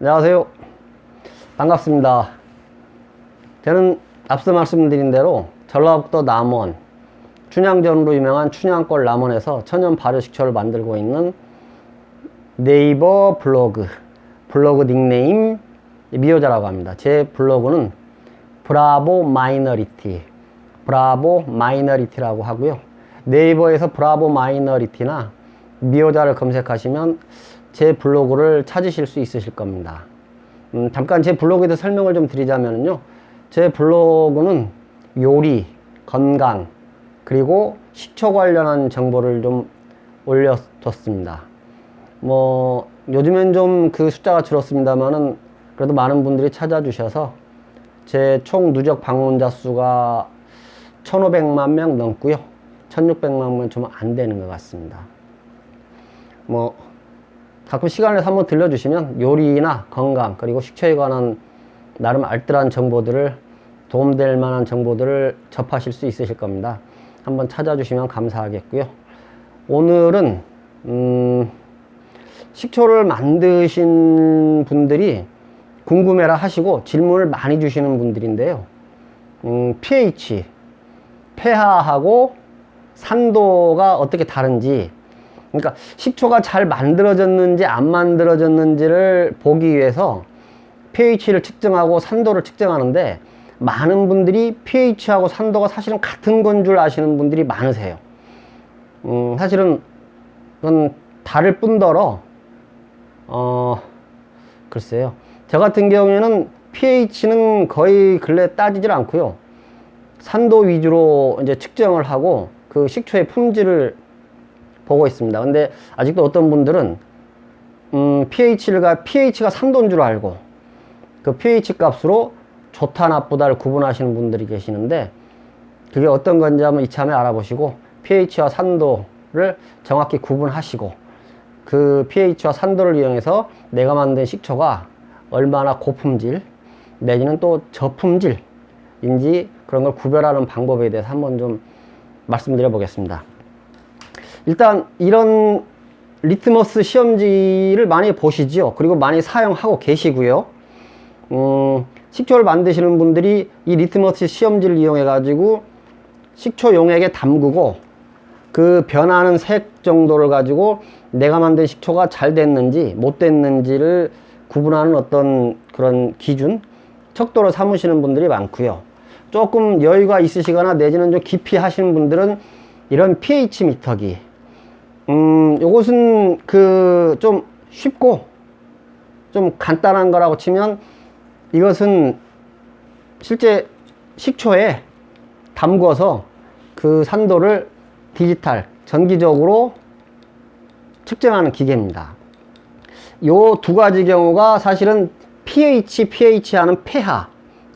안녕하세요. 반갑습니다. 저는 앞서 말씀드린 대로 전라북도 남원 춘향전으로 유명한 춘향골 남원에서 천연 발효식초를 만들고 있는 네이버 블로그 닉네임 미호자라고 합니다. 제 블로그는 브라보 마이너리티라고 하고요. 네이버에서 브라보 마이너리티나 미호자를 검색하시면 제 블로그를 찾으실 수 있으실 겁니다. 잠깐 제 블로그에 대해서 설명을 좀 드리자면요. 제 블로그는 요리, 건강, 그리고 식초 관련한 정보를 좀 올려뒀습니다. 요즘엔 좀 그 숫자가 줄었습니다만은 그래도 많은 분들이 찾아주셔서 제 총 누적 방문자 수가 1500만 명 넘고요. 1600만 명 좀 안 되는 것 같습니다. 가끔 시간을 내서 한번 들려주시면 요리나 건강 그리고 식초에 관한 나름 알뜰한 정보들을 도움될 만한 정보들을 접하실 수 있으실 겁니다. 한번 찾아주시면 감사하겠고요. 오늘은 식초를 만드신 분들이 궁금해라 하시고 질문을 많이 주시는 분들인데요. pH, pH하고 산도가 어떻게 다른지, 그러니까 식초가 잘 만들어졌는지 안 만들어졌는지를 보기 위해서 pH를 측정하고 산도를 측정하는데, 많은 분들이 pH하고 산도가 사실은 같은 건 줄 아시는 분들이 많으세요. 사실은 그건 다를 뿐더러 글쎄요, 저 같은 경우에는 pH는 거의 근래 따지질 않고요, 산도 위주로 이제 측정을 하고 그 식초의 품질을 보고 있습니다. 근데 아직도 어떤 분들은 pH가 산도인 줄 알고 그 pH 값으로 좋다 나쁘다를 구분하시는 분들이 계시는데, 그게 어떤 건지 한번 이참에 알아보시고 pH와 산도를 정확히 구분하시고 그 pH와 산도를 이용해서 내가 만든 식초가 얼마나 고품질 내지는 또 저품질인지 그런 걸 구별하는 방법에 대해서 한번 좀 말씀드려 보겠습니다. 일단 이런 리트머스 시험지를 많이 보시죠. 그리고 많이 사용하고 계시고요. 식초를 만드시는 분들이 이 리트머스 시험지를 이용해 가지고 식초 용액에 담그고 그 변하는 색 정도를 가지고 내가 만든 식초가 잘 됐는지 못 됐는지를 구분하는 어떤 그런 기준, 척도로 삼으시는 분들이 많고요. 조금 여유가 있으시거나 내지는 좀 깊이 하시는 분들은 이런 pH 미터기, 요것은 좀 쉽고 좀 간단한 거라고 치면, 이것은 실제 식초에 담궈서 그 산도를 전기적으로 측정하는 기계입니다. 요 두 가지 경우가 사실은 pH 하는 pH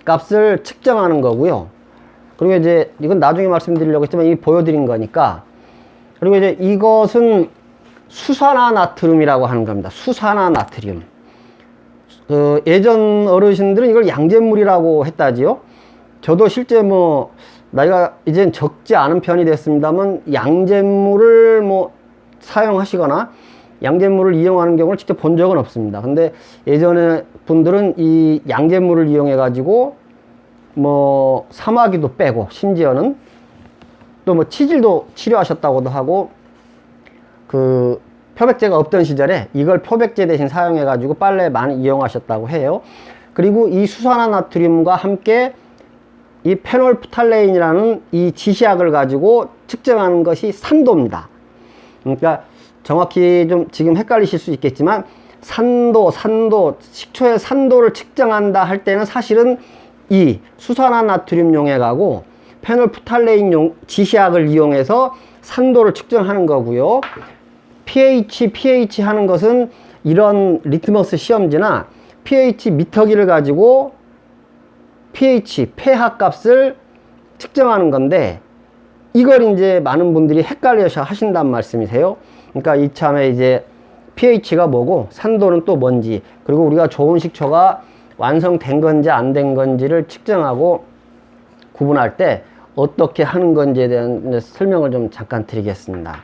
값을 측정하는 거고요. 그리고 이제 이건 나중에 말씀드리려고 했지만 이미 보여드린 거니까. 그리고 이제 이것은 수산화나트륨이라고 하는 겁니다. 수산화나트륨. 예전 어르신들은 이걸 양잿물이라고 했다지요. 저도 실제 나이가 이젠 적지 않은 편이 됐습니다만 양잿물을 사용하시거나 양잿물을 이용하는 경우를 직접 본 적은 없습니다. 근데 예전에 분들은 이 양잿물을 이용해 가지고 사마귀도 빼고 심지어는 또 치질도 치료하셨다고도 하고, 그 표백제가 없던 시절에 이걸 표백제 대신 사용해 가지고 빨래에 많이 이용하셨다고 해요. 그리고 이 수산화나트륨과 함께 이 페놀프탈레인이라는 이 지시약을 가지고 측정하는 것이 산도입니다. 그러니까 정확히 좀 지금 헷갈리실 수 있겠지만, 식초의 산도를 측정한다 할 때는 사실은 이 수산화나트륨 용액하고 페놀프탈레인 지시약을 이용해서 산도를 측정하는 거고요. pH 하는 것은 이런 리트머스 시험지나 pH 미터기를 가지고 pH 값을 측정하는 건데, 이걸 이제 많은 분들이 헷갈려서 하신단 말씀이세요. 그러니까 이참에 이제 pH가 뭐고 산도는 또 뭔지, 그리고 우리가 좋은 식초가 완성된 건지 안 된 건지를 측정하고 구분할 때 어떻게 하는 건지에 대한 설명을 좀 잠깐 드리겠습니다.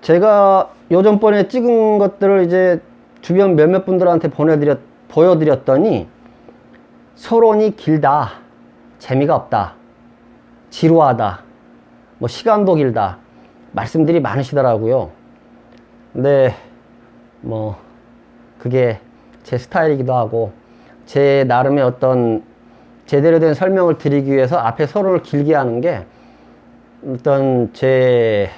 제가 요전번에 찍은 것들을 이제 주변 몇몇 분들한테 보여드렸더니 서론이 길다, 재미가 없다, 지루하다, 뭐 시간도 길다 말씀들이 많으시더라고요. 근데 뭐 그게 제 스타일이기도 하고 제 나름의 어떤 제대로 된 설명을 드리기 위해서 앞에 서론을 길게 하는 게 어떤 제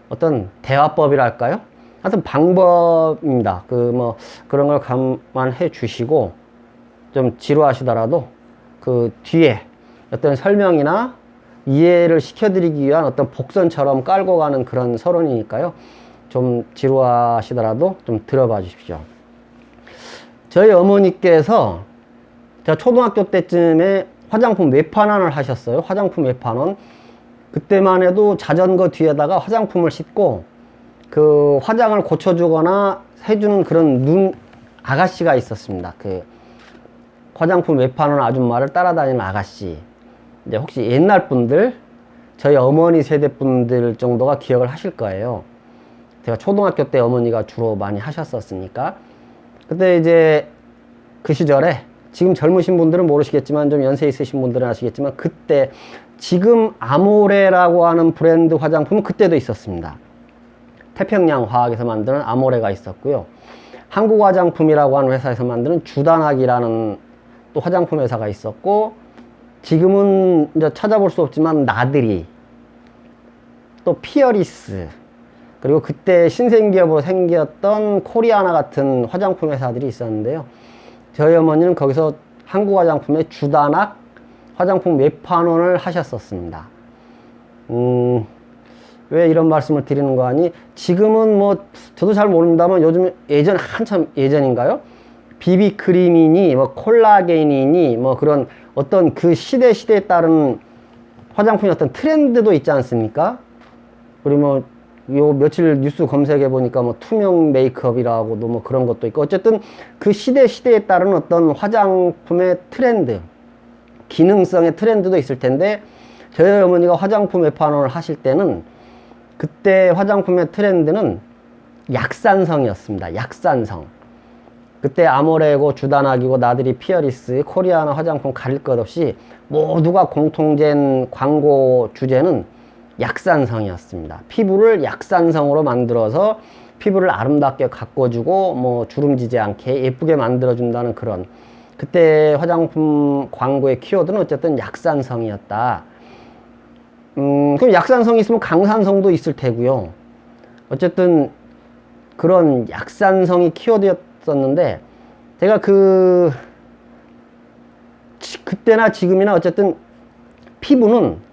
어떤 대화법이랄까요? 하여튼 방법입니다. 뭐 그런 걸 감안해 주시고 좀 지루하시더라도 그 뒤에 어떤 설명이나 이해를 시켜드리기 위한 어떤 복선처럼 깔고 가는 그런 서론이니까요. 좀 지루하시더라도 좀 들어봐 주십시오. 저희 어머니께서 제가 초등학교 때쯤에 화장품 외판원을 하셨어요. 화장품 외판원. 그때만 해도 자전거 뒤에다가 화장품을 싣고 그 화장을 고쳐주거나 해주는 그런 눈 아가씨가 있었습니다. 그 화장품 외판원 아줌마를 따라다니는 아가씨. 이제 혹시 옛날 분들, 저희 어머니 세대 분들 정도가 기억을 하실 거예요. 제가 초등학교 때 어머니가 주로 많이 하셨었으니까. 그때 이제 그 시절에 지금 젊으신 분들은 모르시겠지만 좀 연세 있으신 분들은 아시겠지만 그때 지금 아모레라고 하는 브랜드 화장품은 그때도 있었습니다. 태평양 화학에서 만드는 아모레가 있었고요. 한국화장품이라고 하는 회사에서 만드는 주단학이라는 또 화장품 회사가 있었고, 지금은 이제 찾아볼 수 없지만 나들이, 또 피어리스, 그리고 그때 신생기업으로 생겼던 코리아나 같은 화장품 회사들이 있었는데요. 저희 어머니는 거기서 한국화장품의 주단학 화장품 외판원을 하셨었습니다. 왜 이런 말씀을 드리는 거 아니? 지금은 뭐 저도 잘 모릅니다만 요즘 예전 한참 예전인가요? 비비크림이니 뭐 콜라겐이니 뭐 그런 어떤 그 시대에 따른 화장품의 어떤 트렌드도 있지 않습니까? 그리고 뭐 요 며칠 뉴스 검색해 보니까 뭐 투명 메이크업이라고도 뭐 그런 것도 있고, 어쨌든 그 시대에 따른 어떤 화장품의 트렌드, 기능성의 트렌드도 있을 텐데, 저희 어머니가 화장품 외판원을 하실 때는 그때 화장품의 트렌드는 약산성이었습니다. 약산성. 그때 아모레고 주단학이고 나들이 피어리스 코리아나 화장품 가릴 것 없이 모두가 공통된 광고 주제는 약산성이었습니다. 피부를 약산성으로 만들어서 피부를 아름답게 가꿔주고 뭐 주름지지 않게 예쁘게 만들어준다는 그런, 그때 화장품 광고의 키워드는 어쨌든 약산성이었다. 그럼 약산성이 있으면 강산성도 있을 테고요. 어쨌든 그런 약산성이 키워드였었는데, 제가 그때나 지금이나 어쨌든 피부는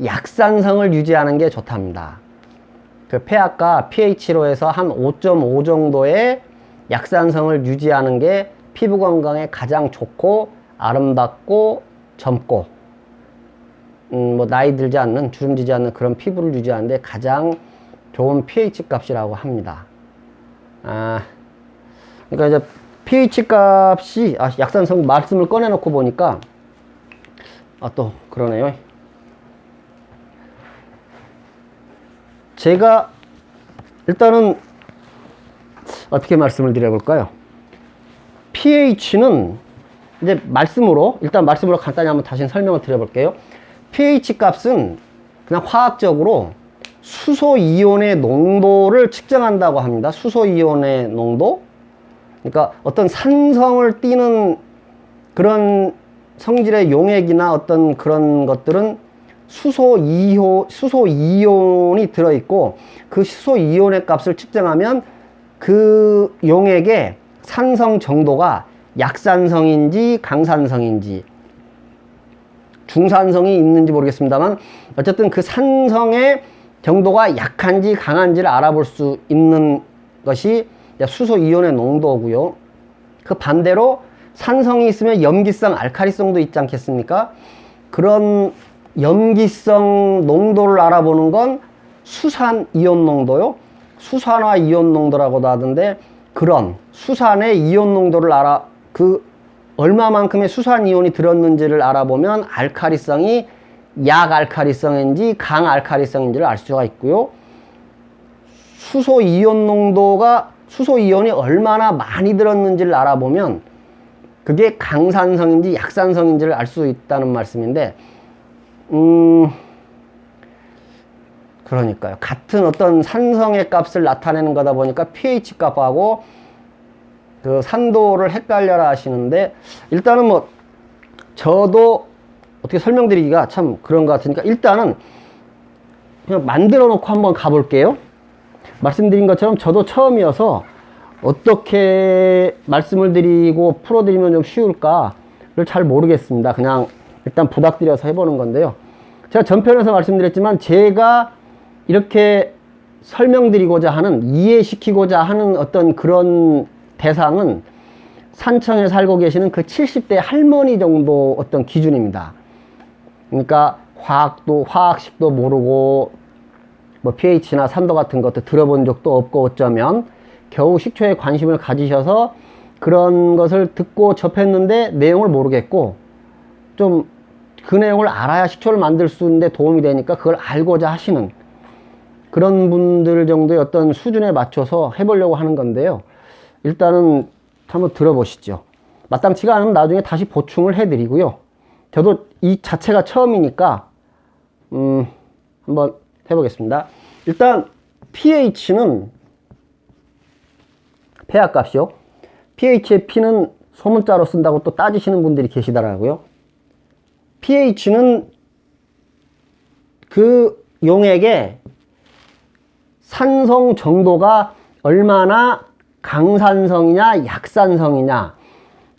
약산성을 유지하는 게 좋답니다. 그 폐압과 pH로 해서 한 5.5 정도의 약산성을 유지하는 게 피부 건강에 가장 좋고 아름답고 젊고 뭐 나이 들지 않는, 주름지지 않는 그런 피부를 유지하는데 가장 좋은 pH 값이라고 합니다. 그러니까 이제 pH 값이 약산성 말씀을 꺼내놓고 보니까 또 그러네요. 제가 일단은 어떻게 말씀을 드려볼까요? pH는 이제 말씀으로 간단히 한번 다시 설명을 드려볼게요. pH 값은 그냥 화학적으로 수소 이온의 농도를 측정한다고 합니다. 수소 이온의 농도. 그러니까 어떤 산성을 띠는 그런 성질의 용액이나 어떤 그런 것들은 수소 이온이 들어있고, 그 수소 이온의 값을 측정하면 그 용액의 산성 정도가 약산성인지 강산성인지 중산성이 있는지 모르겠습니다만, 어쨌든 그 산성의 정도가 약한지 강한지를 알아볼 수 있는 것이 수소 이온의 농도고요. 그 반대로 산성이 있으면 염기성, 알카리성도 있지 않겠습니까? 그런 염기성 농도를 알아보는 건 수산 이온 농도요. 수산화 이온 농도라고도 하던데, 그런 수산의 이온 농도를 얼마만큼의 수산 이온이 들었는지를 알아보면 알카리성이 약알카리성인지 강알카리성인지를 알 수가 있고요. 수소 이온 농도가 수소 이온이 얼마나 많이 들었는지를 알아보면 그게 강산성인지 약산성인지를 알 수 있다는 말씀인데, 그러니까요. 같은 어떤 산성의 값을 나타내는 거다 보니까 pH 값하고 그 산도를 헷갈려라 하시는데, 일단은 뭐 저도 어떻게 설명드리기가 참 그런 것 같으니까 일단은 그냥 만들어 놓고 한번 가볼게요. 말씀드린 것처럼 저도 처음이어서 어떻게 말씀을 드리고 풀어드리면 좀 쉬울까를 잘 모르겠습니다. 그냥 일단 부탁드려서 해보는 건데요. 제가 전편에서 말씀드렸지만 제가 이렇게 설명드리고자 하는, 이해시키고자 하는 어떤 그런 대상은 산청에 살고 계시는 그 70대 할머니 정도 어떤 기준입니다. 그러니까 화학식도 모르고 뭐 pH나 산도 같은 것도 들어본 적도 없고 어쩌면 겨우 식초에 관심을 가지셔서 그런 것을 듣고 접했는데 내용을 모르겠고, 좀 그 내용을 알아야 식초를 만들 수 있는데 도움이 되니까 그걸 알고자 하시는 그런 분들 정도의 어떤 수준에 맞춰서 해보려고 하는 건데요. 일단은 한번 들어보시죠. 마땅치가 않으면 나중에 다시 보충을 해드리고요. 저도 이 자체가 처음이니까 한번 해보겠습니다. 일단 pH는 폐하값이요. pH의 P는 소문자로 쓴다고 또 따지시는 분들이 계시더라고요. pH는 그 용액의 산성 정도가 얼마나 강산성이냐 약산성이냐,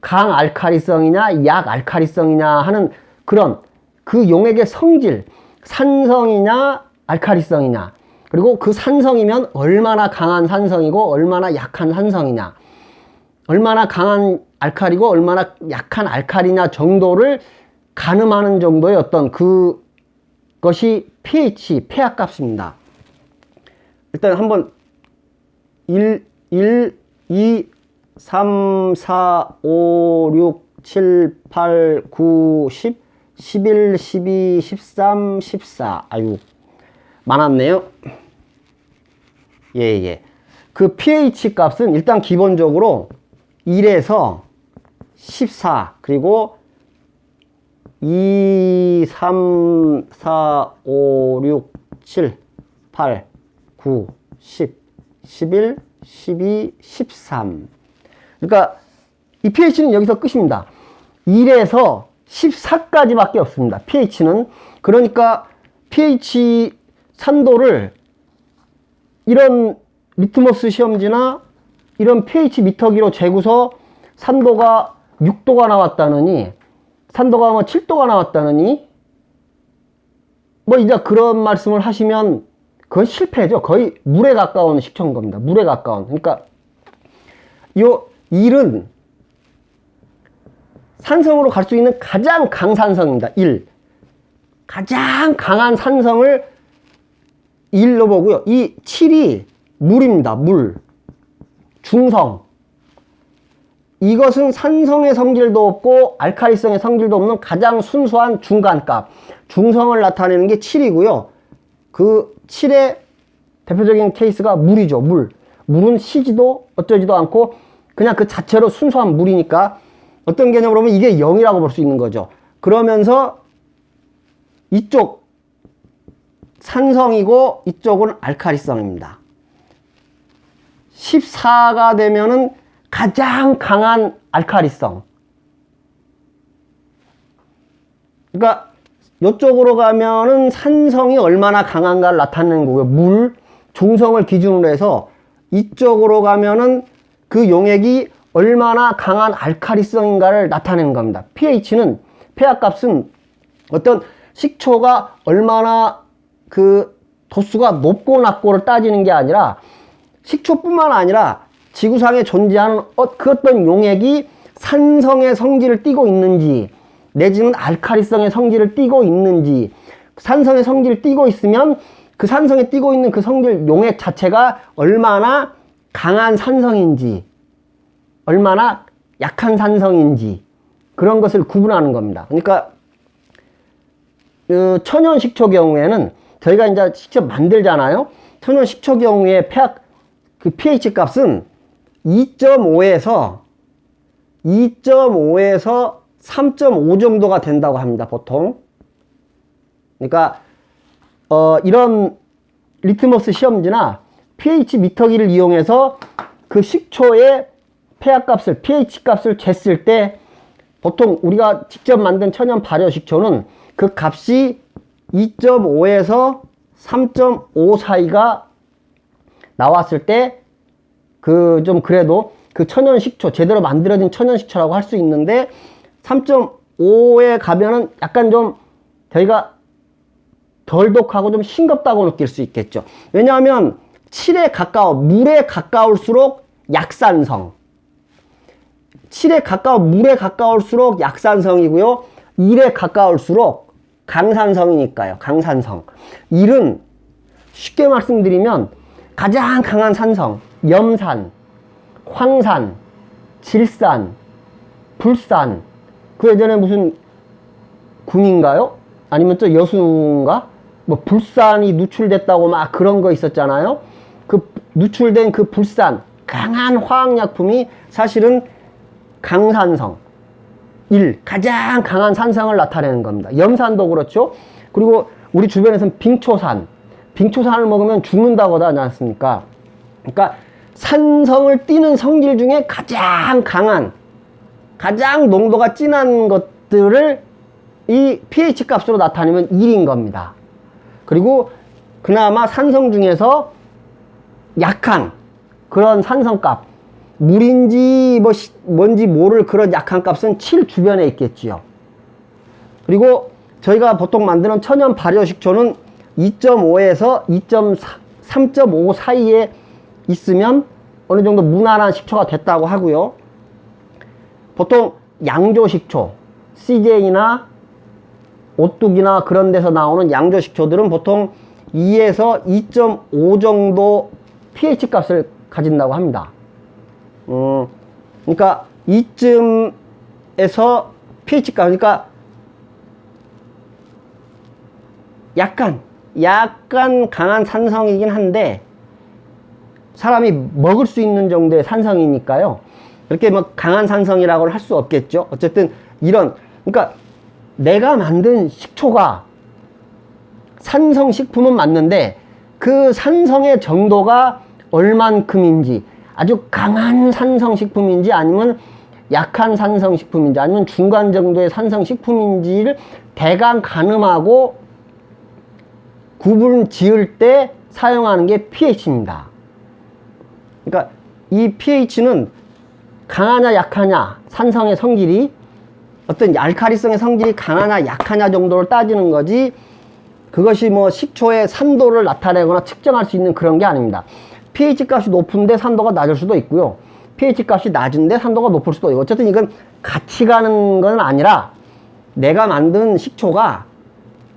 강알칼리성이냐 약알칼리성이냐 하는 그런 그 용액의 성질, 산성이냐 알칼리성이냐, 그리고 그 산성이면 얼마나 강한 산성이고 얼마나 약한 산성이냐, 얼마나 강한 알칼리고 얼마나 약한 알칼리냐 정도를 가늠하는 정도의 어떤 그것이 pH, 폐하값입니다. 일단 한번 1, 2, 3, 4, 5, 6, 7, 8, 9, 10, 11, 12, 13, 14. 아유, 많았네요. 예. 그 pH 값은 일단 기본적으로 1에서 14, 그리고 2, 3, 4, 5, 6, 7, 8, 9, 10, 11, 12, 13. 그러니까 이 pH는 여기서 끝입니다. 1에서 14까지밖에 없습니다. pH는. 그러니까 pH 산도를 이런 리트머스 시험지나 이런 pH 미터기로 재고서 산도가 6도가 나왔다느니, 산도가 뭐 7도가 나왔다느니, 뭐 이제 그런 말씀을 하시면 그건 실패죠. 거의 물에 가까운 식초인 겁니다. 물에 가까운. 그러니까 요 1은 산성으로 갈 수 있는 가장 강산성입니다. 1. 가장 강한 산성을 1로 보고요. 이 7이 물입니다. 물. 중성. 이것은 산성의 성질도 없고 알칼리성의 성질도 없는 가장 순수한 중간값. 중성을 나타내는 게 7이고요. 그 7의 대표적인 케이스가 물이죠. 물. 물은 시지도 어쩌지도 않고 그냥 그 자체로 순수한 물이니까 어떤 개념으로 보면 이게 0이라고 볼 수 있는 거죠. 그러면서 이쪽 산성이고 이쪽은 알칼리성입니다. 14가 되면은 가장 강한 알칼리성. 그러니까 이쪽으로 가면은 산성이 얼마나 강한가를 나타내는 거고요. 물, 중성을 기준으로 해서 이쪽으로 가면은 그 용액이 얼마나 강한 알칼리성인가를 나타내는 겁니다. pH는, 폐하값은 어떤 식초가 얼마나 그 도수가 높고 낮고를 따지는 게 아니라 식초뿐만 아니라 지구상에 존재하는 그 어떤 용액이 산성의 성질을 띠고 있는지 내지는 알칼리성의 성질을 띠고 있는지, 산성의 성질을 띠고 있으면 그 산성에 띠고 있는 그 성질 용액 자체가 얼마나 강한 산성인지 얼마나 약한 산성인지 그런 것을 구분하는 겁니다. 그러니까 그 천연 식초 경우에는 저희가 이제 직접 만들잖아요. 천연 식초 경우에 그 pH 값은 2.5에서 3.5 정도가 된다고 합니다, 보통. 그러니까 이런 리트머스 시험지나 pH 미터기를 이용해서 그 식초의 폐하값을, pH 값을 쟀을 때 보통 우리가 직접 만든 천연 발효 식초는 그 값이 2.5에서 3.5 사이가 나왔을 때 그 좀 그래도 그 천연 식초, 제대로 만들어진 천연 식초라고 할 수 있는데 3.5에 가면은 약간 좀 저희가 덜 독하고 좀 싱겁다고 느낄 수 있겠죠. 왜냐하면 7에 가까워, 물에 가까울수록 약산성. 7에 가까워, 물에 가까울수록 약산성이고요. 1에 가까울수록 강산성이니까요. 강산성. 1은 쉽게 말씀드리면 가장 강한 산성, 염산, 황산, 질산, 불산, 그 예전에 무슨 궁인가요? 아니면 또 여수인가? 뭐 불산이 누출됐다고 막 그런 거 있었잖아요. 그 누출된 그 불산, 강한 화학약품이 사실은 강산성 1, 가장 강한 산성을 나타내는 겁니다. 염산도 그렇죠. 그리고 우리 주변에서는 빙초산을 먹으면 죽는다고 하지 않습니까? 그러니까 산성을 띠는 성질 중에 가장 강한, 가장 농도가 진한 것들을 이 pH 값으로 나타내면 1인 겁니다. 그리고 그나마 산성 중에서 약한 그런 산성값, 물인지 뭔지 모를 그런 약한 값은 7 주변에 있겠지요. 그리고 저희가 보통 만드는 천연 발효 식초는 2.5에서 3.5 사이에 있으면 어느 정도 무난한 식초가 됐다고 하고요. 보통 양조 식초, CJ나 오뚝이나 그런 데서 나오는 양조 식초들은 보통 2에서 2.5 정도 pH 값을 가진다고 합니다. 그러니까 이쯤에서 pH 값, 그러니까 약간 강한 산성이긴 한데 사람이 먹을 수 있는 정도의 산성이니까요. 그렇게 뭐 강한 산성이라고는 할 수 없겠죠. 어쨌든 그러니까 내가 만든 식초가 산성식품은 맞는데 그 산성의 정도가 얼만큼인지, 아주 강한 산성식품인지 아니면 약한 산성식품인지 아니면 중간 정도의 산성식품인지를 대강 가늠하고 구분 지을 때 사용하는 게 pH입니다. 그러니까 이 pH는 강하냐 약하냐, 산성의 성질이 어떤 알칼리성의 성질이 강하냐 약하냐 정도를 따지는 거지, 그것이 뭐 식초의 산도를 나타내거나 측정할 수 있는 그런 게 아닙니다. pH 값이 높은데 산도가 낮을 수도 있고요. pH 값이 낮은데 산도가 높을 수도 있고, 어쨌든 이건 같이 가는 건 아니라 내가 만든 식초가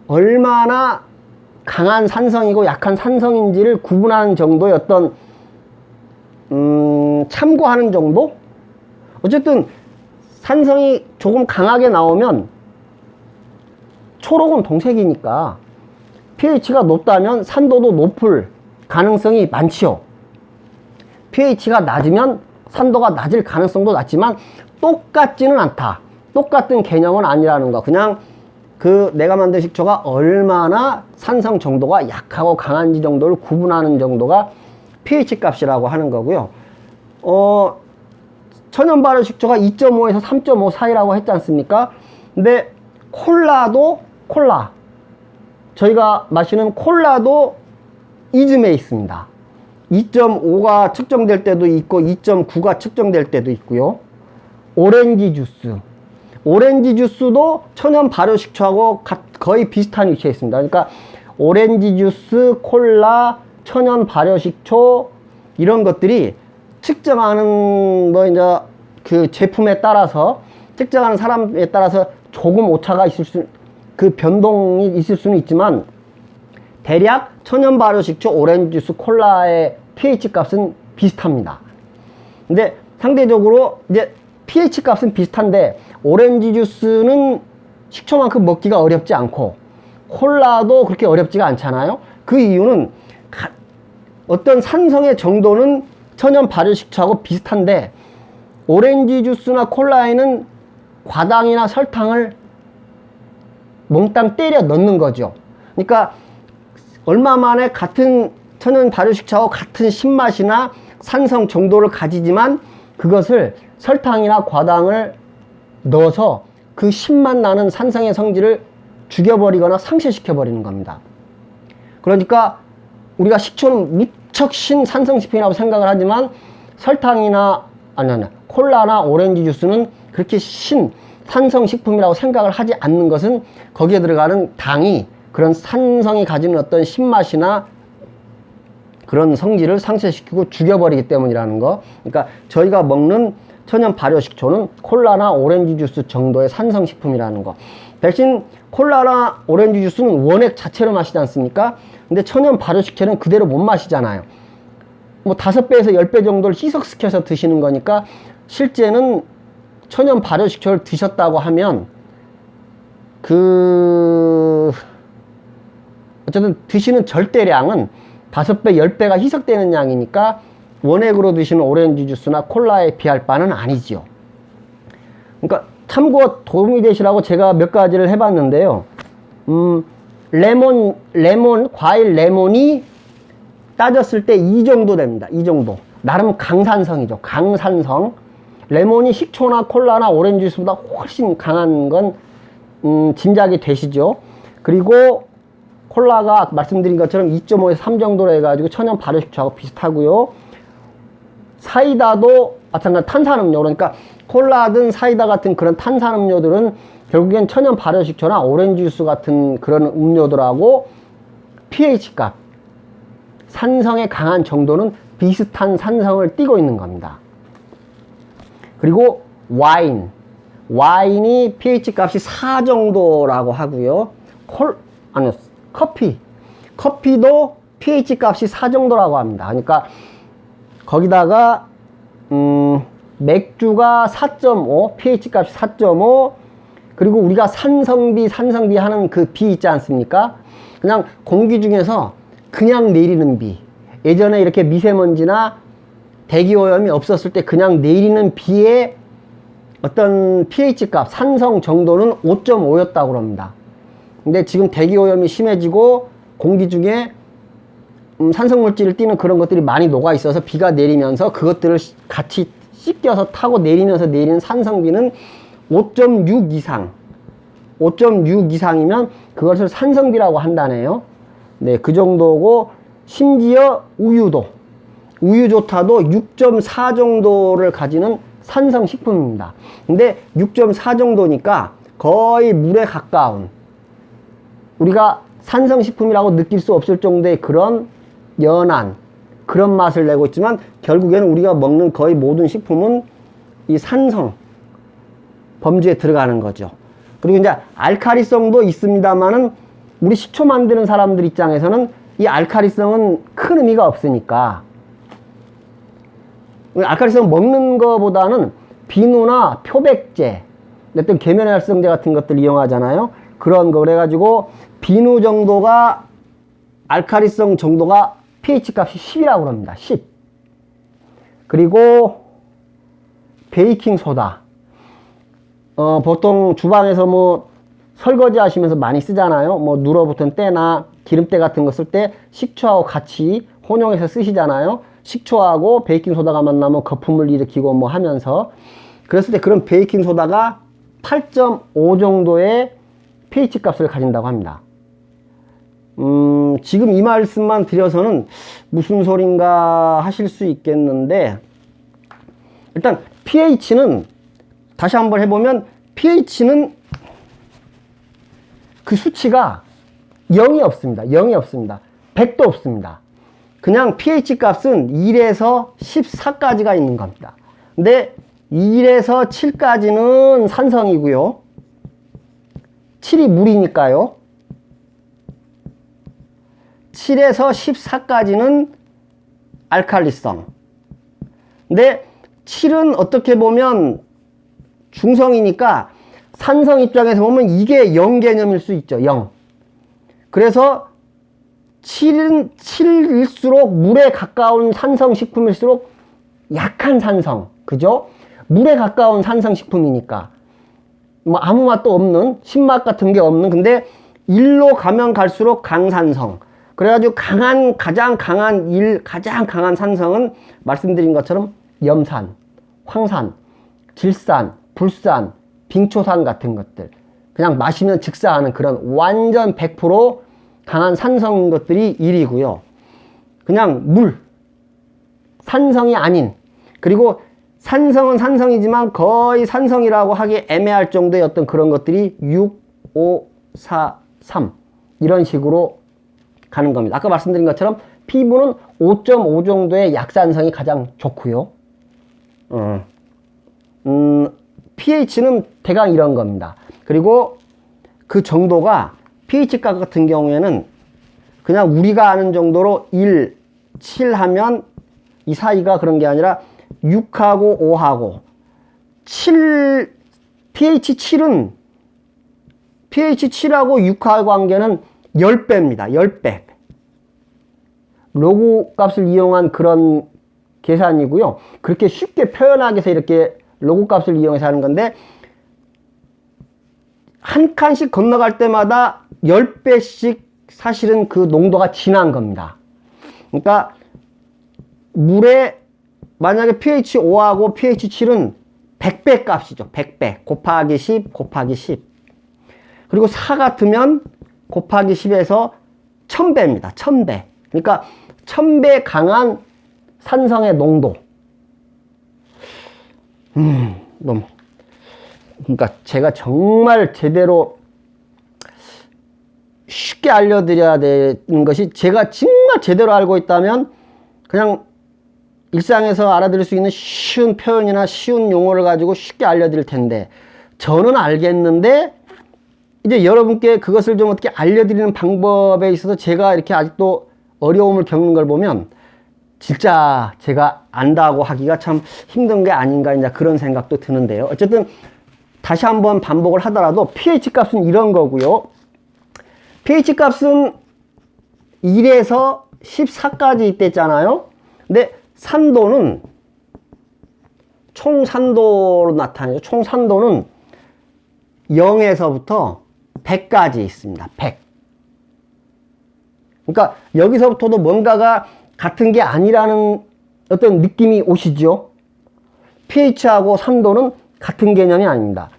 얼마나 강한 산성이고 약한 산성인지를 구분하는 정도의 어떤 참고하는 정도? 어쨌든 산성이 조금 강하게 나오면 초록은 동색이니까 pH가 높다면 산도도 높을 가능성이 많지요. pH가 낮으면 산도가 낮을 가능성도 낮지만 똑같지는 않다. 똑같은 개념은 아니라는 거. 그냥 그 내가 만든 식초가 얼마나 산성 정도가 약하고 강한지 정도를 구분하는 정도가 pH 값이라고 하는 거고요. 천연 발효 식초가 2.5에서 3.5 사이라고 했지 않습니까? 근데 콜라, 저희가 마시는 콜라도 이즘에 있습니다. 2.5가 측정될 때도 있고 2.9가 측정될 때도 있고요. 오렌지 주스도 천연 발효 식초하고 거의 비슷한 위치에 있습니다. 그러니까 오렌지 주스, 콜라, 천연 발효 식초 이런 것들이 측정하는 이제 그 제품에 따라서, 측정하는 사람에 따라서 조금 오차가 그 변동이 있을 수는 있지만 대략 천연 발효 식초, 오렌지 주스, 콜라의 pH 값은 비슷합니다. 근데 상대적으로 이제 pH 값은 비슷한데 오렌지 주스는 식초만큼 먹기가 어렵지 않고 콜라도 그렇게 어렵지가 않잖아요. 그 이유는 어떤 산성의 정도는 천연 발효식초하고 비슷한데 오렌지 주스나 콜라에는 과당이나 설탕을 몽땅 때려 넣는 거죠. 그러니까 얼마 만에 같은 천연 발효식초하고 같은 신맛이나 산성 정도를 가지지만 그것을 설탕이나 과당을 넣어서 그 신맛 나는 산성의 성질을 죽여버리거나 상실시켜버리는 겁니다. 그러니까 우리가 식초는 무척 신 산성식품이라고 생각을 하지만 설탕이나 콜라나 오렌지 주스는 그렇게 신 산성식품이라고 생각을 하지 않는 것은 거기에 들어가는 당이 그런 산성이 가지는 어떤 신맛이나 그런 성질을 상실시키고 죽여버리기 때문이라는 거. 그러니까 저희가 먹는 천연 발효식초는 콜라나 오렌지 주스 정도의 산성식품이라는 거. 대신 콜라나 오렌지 주스는 원액 자체로 마시지 않습니까? 근데 천연 발효식초는 그대로 못 마시잖아요. 뭐 5배에서 10배 정도를 희석시켜서 드시는 거니까 실제는 천연 발효식초를 드셨다고 하면 어쨌든 드시는 절대량은 5배, 10배가 희석되는 양이니까 원액으로 드시는 오렌지 주스나 콜라에 비할 바는 아니지요. 그러니까 참고 도움이 되시라고 제가 몇 가지를 해봤는데요. 과일 레몬이 따졌을 때 이 정도 됩니다. 이 정도. 나름 강산성이죠. 강산성. 레몬이 식초나 콜라나 오렌지 주스보다 훨씬 강한 건 짐작이 되시죠. 그리고 콜라가 말씀드린 것처럼 2.5에서 3 정도로 해가지고 천연 발효식초하고 비슷하고요. 사이다도 마찬가지로 탄산음료, 그러니까 콜라든 사이다 같은 그런 탄산음료들은 결국엔 천연 발효식초나 오렌지 주스 같은 그런 음료들하고 pH값, 산성에 강한 정도는 비슷한 산성을 띠고 있는 겁니다. 그리고 와인이 pH값이 4 정도라고 하고요. 커피도 pH값이 4 정도라고 합니다. 그러니까 거기다가 맥주가 4.5, pH값이 4.5, 그리고 우리가 산성비 하는 그 비 있지 않습니까? 그냥 공기 중에서 그냥 내리는 비. 예전에 이렇게 미세먼지나 대기오염이 없었을 때 그냥 내리는 비의 어떤 pH값, 산성 정도는 5.5였다고 합니다. 근데 지금 대기오염이 심해지고 공기 중에 산성물질을 띠는 그런 것들이 많이 녹아 있어서 비가 내리면서 그것들을 같이 씻겨서 타고 내리면서 내리는 산성비는 5.6 이상. 5.6 이상이면 그것을 산성비라고 한다네요. 네, 그 정도고, 심지어 우유조차도 6.4 정도를 가지는 산성식품입니다. 근데 6.4 정도니까 거의 물에 가까운, 우리가 산성식품이라고 느낄 수 없을 정도의 그런 연한 그런 맛을 내고 있지만 결국에는 우리가 먹는 거의 모든 식품은 이 산성 범주에 들어가는 거죠. 그리고 이제 알칼리성도 있습니다만은 우리 식초 만드는 사람들 입장에서는 이 알칼리성은 큰 의미가 없으니까, 알칼리성 먹는 거보다는 비누나 표백제, 어떤 계면활성제 같은 것들 이용하잖아요. 그런 거. 그래가지고 비누 정도가, 알칼리성 정도가 pH 값이 10이라고 합니다. 10. 그리고 베이킹소다. 보통 주방에서 뭐 설거지 하시면서 많이 쓰잖아요. 뭐 눌어붙은 때나 기름때 같은 거 쓸 때 식초하고 같이 혼용해서 쓰시잖아요. 식초하고 베이킹소다가 만나면 거품을 일으키고 뭐 하면서, 그랬을 때 그런 베이킹소다가 8.5 정도의 pH 값을 가진다고 합니다. 지금 이 말씀만 드려서는 무슨 소린가 하실 수 있겠는데, 일단 pH는 다시 한번 해보면 pH는 그 수치가 0이 없습니다. 0이 없습니다. 100도 없습니다. 그냥 pH 값은 1에서 14까지가 있는 겁니다. 근데 1에서 7까지는 산성이고요. 7이 물이니까요. 7에서 14까지는 알칼리성. 근데 7은 어떻게 보면 중성이니까 산성 입장에서 보면 이게 0 개념일 수 있죠. 0. 그래서 7일수록 물에 가까운 산성식품일수록 약한 산성, 그죠? 물에 가까운 산성식품이니까 뭐 아무 맛도 없는, 신맛 같은 게 없는, 근데 1로 가면 갈수록 강산성. 그래가지고 가장 강한 산성은 말씀드린 것처럼 염산, 황산, 질산, 불산, 빙초산 같은 것들. 그냥 마시면 즉사하는 그런 완전 100% 강한 산성인 것들이 1이고요. 그냥 물, 산성이 아닌, 그리고 산성은 산성이지만 거의 산성이라고 하기 애매할 정도의 어떤 그런 것들이 6, 5, 4, 3 이런 식으로 가는 겁니다. 아까 말씀드린 것처럼 피부는 5.5 정도의 약산성이 가장 좋고요. pH는 대강 이런 겁니다. 그리고 그 정도가 pH값 같은 경우에는 그냥 우리가 아는 정도로 1, 7 하면 이 사이가 그런 게 아니라 6하고 5하고 7, pH7하고 6하고 관계는 10배입니다. 10배. 로그 값을 이용한 그런 계산이고요. 그렇게 쉽게 표현하기 위해서 이렇게 로그 값을 이용해서 하는 건데, 한 칸씩 건너갈 때마다 10배씩 사실은 그 농도가 진한 겁니다. 그러니까 물에 만약에 pH 5하고 pH 7은 100배 값이죠. 100배 곱하기 10 곱하기 10. 그리고 4 같으면 곱하기 10에서 1000배입니다. 1000배. 그러니까 1000배 강한 산성의 농도. 그러니까 제가 정말 제대로 쉽게 알려드려야 되는 것이, 제가 정말 제대로 알고 있다면 그냥 일상에서 알아들을 수 있는 쉬운 표현이나 쉬운 용어를 가지고 쉽게 알려드릴 텐데, 저는 알겠는데 이제 여러분께 그것을 좀 어떻게 알려드리는 방법에 있어서 제가 이렇게 아직도 어려움을 겪는 걸 보면 진짜 제가 안다고 하기가 참 힘든 게 아닌가, 이제 그런 생각도 드는데요. 어쨌든 다시 한번 반복을 하더라도 pH 값은 이런 거고요. pH 값은 1에서 14까지 있댔잖아요. 근데 산도는 총 산도로 나타나요. 총 산도는 0에서부터 100까지 있습니다. 100. 그러니까 여기서부터도 뭔가가 같은 게 아니라는 어떤 느낌이 오시죠? pH하고 산도는 같은 개념이 아닙니다.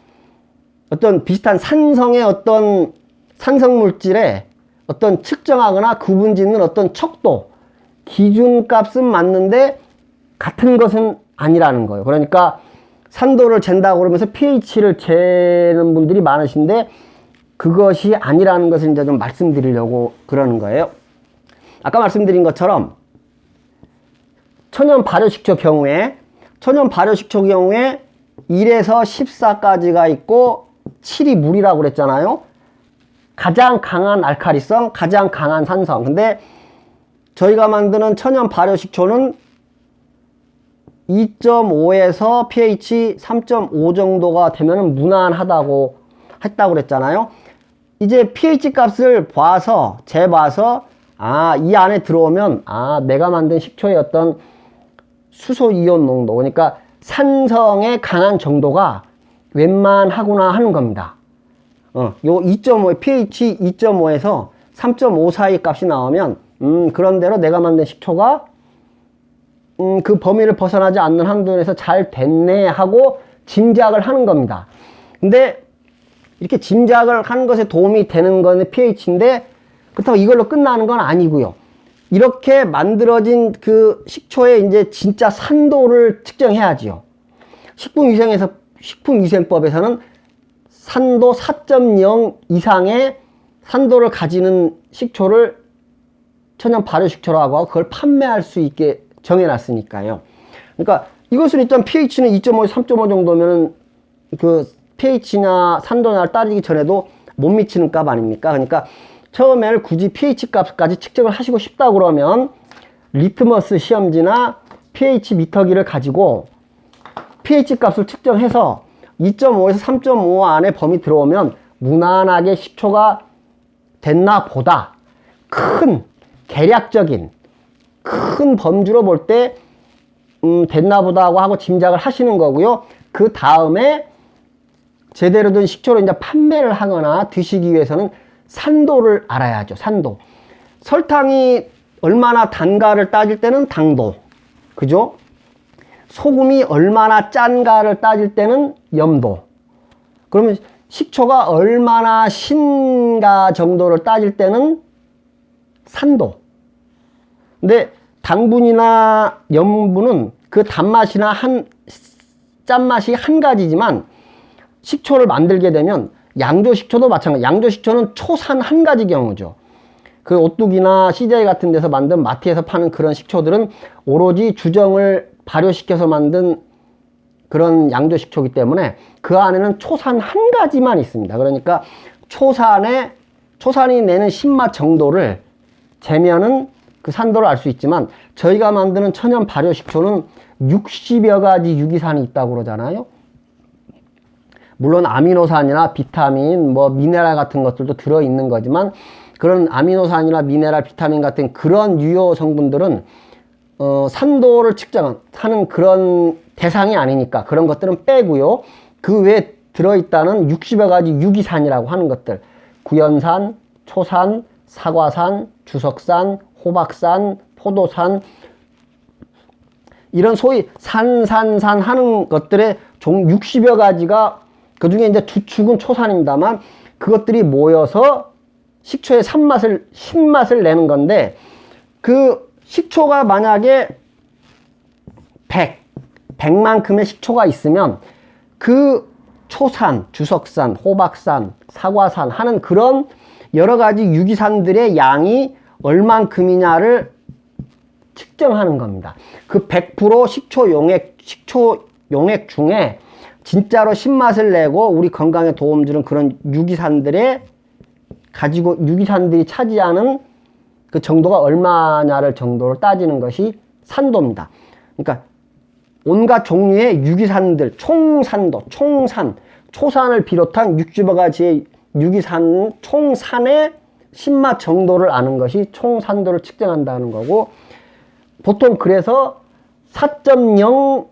어떤 비슷한 산성의 어떤 산성물질의 어떤 측정하거나 구분짓는 어떤 척도, 기준값은 맞는데 같은 것은 아니라는 거예요. 그러니까 산도를 잰다고 그러면서 pH를 재는 분들이 많으신데 그것이 아니라는 것을 이제 좀 말씀드리려고 그러는 거예요. 아까 말씀드린 것처럼 천연 발효식초 경우에 1에서 14까지가 있고 7이 물이라고 그랬잖아요. 가장 강한 알칼리성, 가장 강한 산성. 근데 저희가 만드는 천연 발효식초는 2.5에서 pH 3.5 정도가 되면 무난하다고 했다고 그랬잖아요. 이제 pH 값을 재봐서 이 안에 들어오면 내가 만든 식초의 어떤 수소 이온 농도, 그러니까 산성의 강한 정도가 웬만하구나 하는 겁니다. 요 2.5, pH 2.5에서 3.5 사이 값이 나오면 그런대로 내가 만든 식초가 그 범위를 벗어나지 않는 한도에서 잘 됐네 하고 짐작을 하는 겁니다. 근데 이렇게 짐작을 하는 것에 도움이 되는 거는 pH인데 그렇다고 이걸로 끝나는 건 아니고요. 이렇게 만들어진 그 식초의 이제 진짜 산도를 측정해야지요. 식품위생법에서는 산도 4.0 이상의 산도를 가지는 식초를 천연 발효식초라고 하고 그걸 판매할 수 있게 정해놨으니까요. 그러니까 이것은 일단 pH는 2.5에서 3.5 정도면은 그 pH나 산도나 따지기 전에도 못 미치는 값 아닙니까? 그러니까 처음에는 굳이 pH 값까지 측정을 하시고 싶다 그러면 리트머스 시험지나 pH 미터기를 가지고 pH 값을 측정해서 2.5에서 3.5 안에 범위 들어오면 무난하게 식초가 됐나 보다. 큰 계략적인 큰 범주로 볼 때 됐나 보다 하고 짐작을 하시는 거고요. 그 다음에 제대로 된 식초를 이제 판매를 하거나 드시기 위해서는 산도를 알아야죠. 산도. 설탕이 얼마나 단가를 따질 때는 당도. 그죠? 소금이 얼마나 짠가를 따질 때는 염도. 그러면 식초가 얼마나 신가 정도를 따질 때는 산도. 근데 당분이나 염분은 그 단맛이나 짠맛이 한 가지지만 식초를 만들게 되면 양조식초도 마찬가지. 양조식초는 초산 한 가지 경우죠. 그 오뚜기나 CJ 같은 데서 만든 마트에서 파는 그런 식초들은 오로지 주정을 발효시켜서 만든 그런 양조식초이기 때문에 그 안에는 초산 한 가지만 있습니다. 그러니까 초산이 내는 신맛 정도를 재면은 그 산도를 알 수 있지만 저희가 만드는 천연 발효식초는 60여 가지 유기산이 있다고 그러잖아요. 물론 아미노산이나 비타민, 미네랄 같은 것들도 들어있는 거지만 그런 아미노산이나 미네랄, 비타민 같은 그런 유효 성분들은 산도를 측정하는 그런 대상이 아니니까 그런 것들은 빼고요. 그 외에 들어있다는 60여 가지 유기산이라고 하는 것들, 구연산, 초산, 사과산, 주석산, 호박산, 포도산, 이런 소위 산 하는 것들의 종 60여 가지가, 그 중에 이제 주축은 초산입니다만 그것들이 모여서 식초의 신맛을 내는 건데, 그 식초가 만약에 100만큼의 식초가 있으면 그 초산, 주석산, 호박산, 사과산 하는 그런 여러 가지 유기산들의 양이 얼만큼이냐를 측정하는 겁니다. 그 100% 식초 용액 중에 진짜로 신맛을 내고 우리 건강에 도움 주는 그런 유기산들이 차지하는 그 정도가 얼마냐를 정도를 따지는 것이 산도입니다. 그러니까 온갖 종류의 유기산들, 초산을 비롯한 60여 가지의 유기산, 총산의 신맛 정도를 아는 것이 총산도를 측정한다는 거고, 보통 그래서 4.0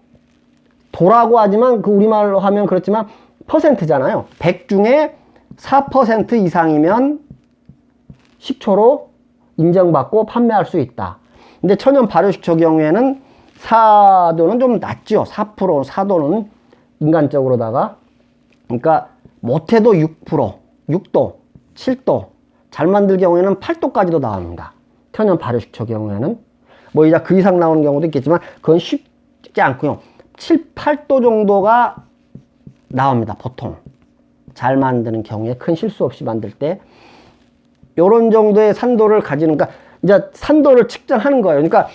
도라고 하지만 그 우리말로 하면 그렇지만 퍼센트잖아요. 100 중에 4% 이상이면 식초로 인정받고 판매할 수 있다. 근데 천연 발효식초 경우에는 4도는 좀 낮죠. 4도는 인간적으로다가, 그러니까 못해도 6%, 6도, 7도, 잘 만들 경우에는 8도까지도 나옵니다. 천연 발효식초 경우에는. 이제 그 이상 나오는 경우도 있겠지만 그건 쉽지 않고요. 7, 8도 정도가 나옵니다. 보통. 잘 만드는 경우에 큰 실수 없이 만들 때. 요런 정도의 산도를 가지는, 그러니까 이제 산도를 측정하는 거예요. 그러니까